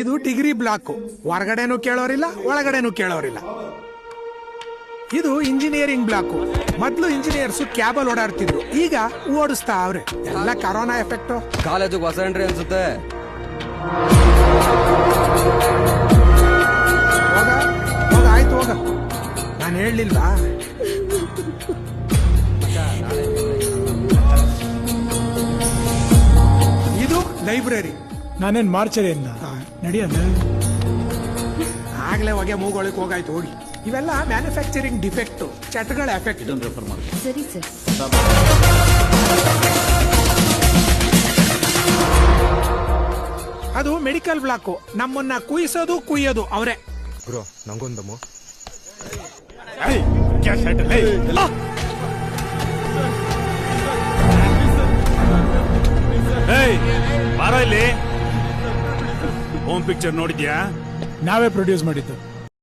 ಇದು degree block, ಹೊರಗಡೆನೂ ಕೇಳೋರಿಲ್ಲ ಒಳಗಡೆನೂ ಕೇಳೋರಿಲ್ಲ. ಇದು engineering block. ಮೊದ್ಲು ಇಂಜಿನಿಯರ್ಸ್ ಕ್ಯಾಬಲ್ ಓಡಾಡ್ತಿದ್ರು, ಈಗ ಓಡಿಸ್ತಾ ಅವ್ರೆ. ಎಲ್ಲ ಕರೋನಾ ಎಫೆಕ್ಟ್. ಕಾಲೇಜಿಗೆ ಹೊಸ ಎಂಟ್ರಿ ಅನ್ಸುತ್ತೆ. ಹೋಗ ಆಯ್ತು ಹೋಗ. ನಾನು ಹೇಳಲಿಲ್ವಾ? ಇದು ಲೈಬ್ರರಿ. ನಾನೇನ್ ಮಾರ್ಚರಿಯಿಂದ ನಡಿಯಂದ ಆಗ್ಲೇ ಹೊಗೆ ಮೂಗೊಳಕ್ ಹೋಗಾಯ್ತು ಹೋಗಿ. ಇವೆಲ್ಲ ಮ್ಯಾನುಫ್ಯಾಕ್ಚರಿಂಗ್ ಡಿಫೆಕ್ಟ್, ಚಟಗಳ ಎಫೆಕ್ಟ್. ಸರಿ ಸರ್. ಅದು ಮೆಡಿಕಲ್ ಬ್ಲಾಕ್. ನಮ್ಮನ್ನ ಕುಯ್ಯೋದು ಅವರೇ. ಬ್ರೋ ನಂಗೊಂದಮ್ಮ. ಬಾರೋ ಇಲ್ಲಿ. ಹೋಮ್ ಪಿಕ್ಚರ್ ನೋಡಿದ್ಯಾ? ನಾವೇ ಪ್ರೊಡ್ಯೂಸ್ ಮಾಡಿದ್ದು.